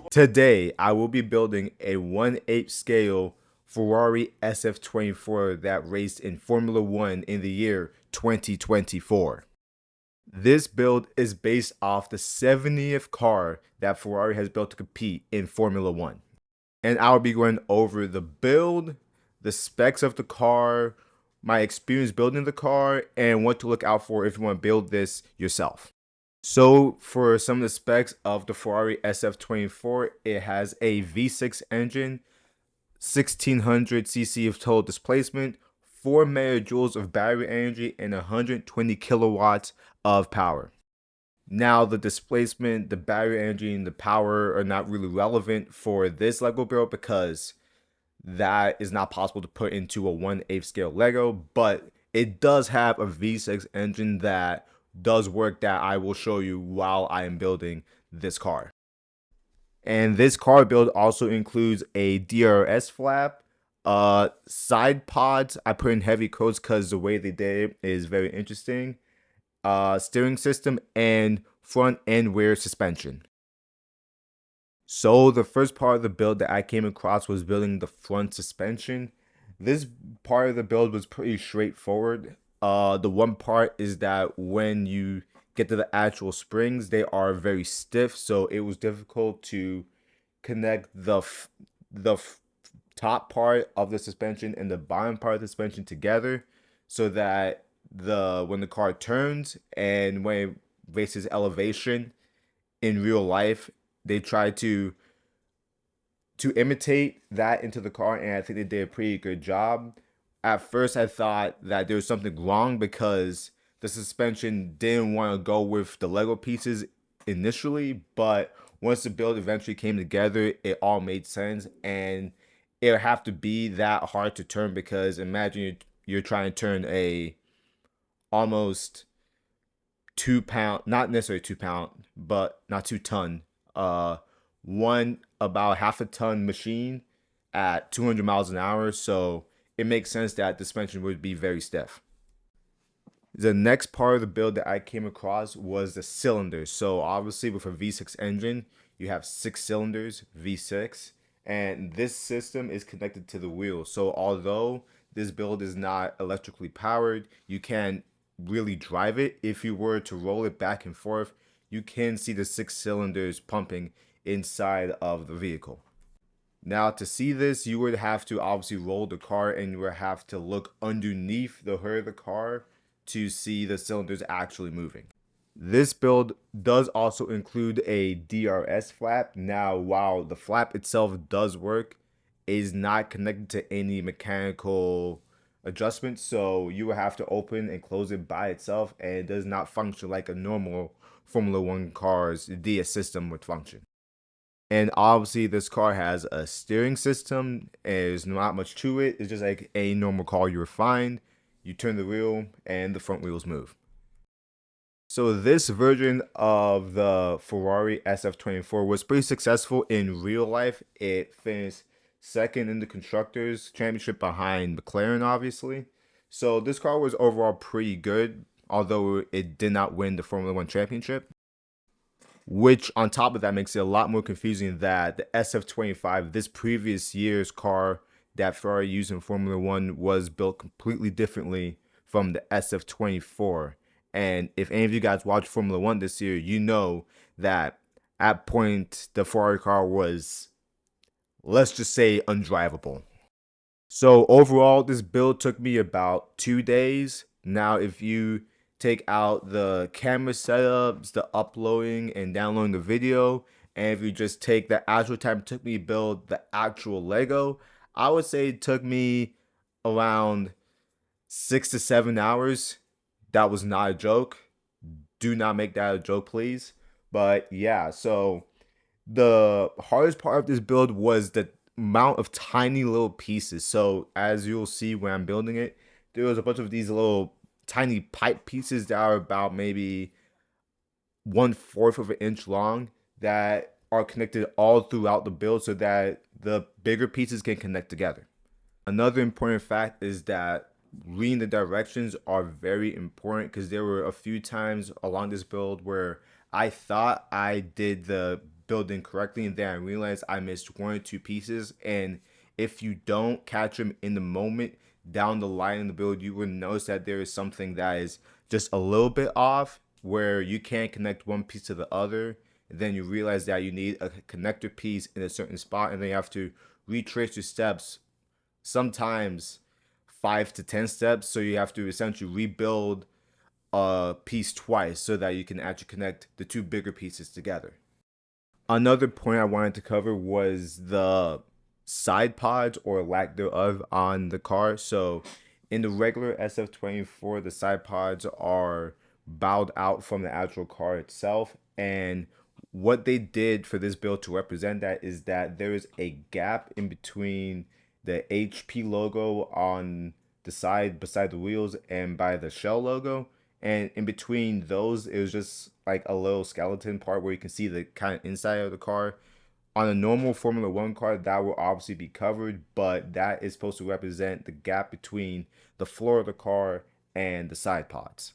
Today, I will be building a 1/8 scale Ferrari SF-24 that raced in Formula One in the year 2024. This build is based off the 70th car that Ferrari has built to compete in Formula One. And I'll be going over the build, the specs of the car, my experience building the car, and what to look out for if you want to build this yourself. So for some of the specs of the Ferrari SF-24, it has a V6 engine, 1600 cc of total displacement, 4 megajoules of battery energy, and 120 kilowatts of power. Now the displacement, the battery energy, and the power are not really relevant for this Lego build because that is not possible to put into a 1/8 scale Lego, but it does have a V6 engine that does work that I will show you while I am building this car. And this car build also includes a DRS flap, side pods. I put in heavy coats because the way they did it is very interesting. Steering system, and front and rear suspension. So the first part of the build that I came across was building the front suspension. This part of the build was pretty straightforward. The one part is that when you get to the actual springs, they are very stiff, so it was difficult to connect the top part of the suspension and the bottom part of the suspension together, so that when the car turns and when it races elevation in real life, they try to imitate that into the car, and I think they did a pretty good job. At first, I thought that there was something wrong because the suspension didn't want to go with the Lego pieces initially, but once the build eventually came together, it all made sense, and it would have to be that hard to turn because imagine you're trying to turn a almost 2 pound, not necessarily 2 pound, but not 2 ton, one about half a ton machine at 200 miles an hour. So it makes sense that the suspension would be very stiff. The next part of the build that I came across was the cylinders. So obviously with a V6 engine, you have 6 cylinders, V6, and this system is connected to the wheel. So although this build is not electrically powered, you can really drive it. If you were to roll it back and forth, you can see the 6 cylinders pumping inside of the vehicle. Now to see this, you would have to obviously roll the car and you would have to look underneath the hood of the car to see the cylinders actually moving. This build does also include a DRS flap. Now, while the flap itself does work, it is not connected to any mechanical adjustments, so you will have to open and close it by itself, and it does not function like a normal Formula One car's DS system would function. And obviously this car has a steering system. There's not much to it. It's just like a normal car you would find. You turn the wheel and the front wheels move. So this version of the Ferrari SF-24 was pretty successful in real life. It finished second in the Constructors' Championship behind McLaren, obviously. So this car was overall pretty good, although it did not win the Formula One Championship. Which, on top of that, makes it a lot more confusing that the SF-25, this previous year's car that Ferrari used in Formula One, was built completely differently from the SF-24. And if any of you guys watched Formula One this year, you know that at point the Ferrari car was, let's just say, undrivable. So overall, this build took me about 2 days. Now, if you take out the camera setups, the uploading and downloading the video, and if you just take the actual time it took me to build the actual Lego, I would say it took me around 6 to 7 hours. That was not a joke. Do not make that a joke, please. But yeah, so the hardest part of this build was the amount of tiny little pieces. So as you'll see when I'm building it, there was a bunch of these little tiny pipe pieces that are about maybe 1/4 of an inch long that are connected all throughout the build so that the bigger pieces can connect together. Another important fact is that reading the directions are very important because there were a few times along this build where I thought I did the building correctly, and then I realized I missed one or two pieces. And if you don't catch them in the moment, down the line in the build, you will notice that there is something that is just a little bit off, where you can't connect one piece to the other. And then you realize that you need a connector piece in a certain spot, and then you have to retrace your steps, sometimes 5 to 10 steps. So you have to essentially rebuild a piece twice so that you can actually connect the two bigger pieces together. Another point I wanted to cover was the side pods or lack thereof on the car. So in the regular SF-24, the side pods are bowed out from the actual car itself. And what they did for this build to represent that is that there is a gap in between the HP logo on the side beside the wheels and by the shell logo. And in between those, it was just like a little skeleton part where you can see the kind of inside of the car. On a normal Formula One car, that will obviously be covered, but that is supposed to represent the gap between the floor of the car and the side pods.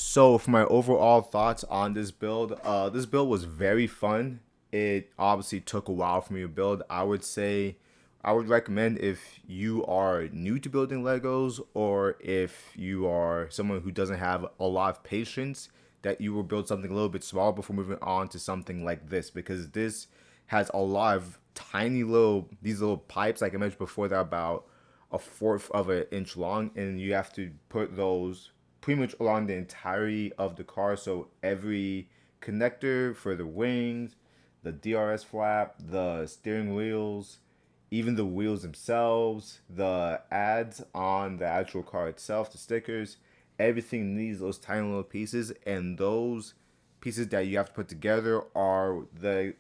So for my overall thoughts on this build was very fun. It obviously took a while for me to build. I would say I would recommend if you are new to building Legos, or if you are someone who doesn't have a lot of patience, that you will build something a little bit smaller before moving on to something like this, because this has a lot of tiny little these little pipes, like I mentioned before, that are about a fourth of an inch long, and you have to put those pretty much along the entirety of the car. So every connector for the wings, the DRS flap, the steering wheels, even the wheels themselves, the ads on the actual car itself, the stickers, everything needs those tiny little pieces, and those pieces that you have to put together are the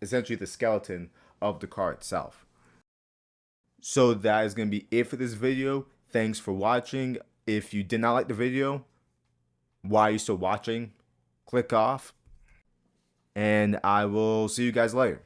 essentially the skeleton of the car itself. So that is going to be it for this video. Thanks for watching. If you did not like the video, why are you still watching? Click off, and I will see you guys later.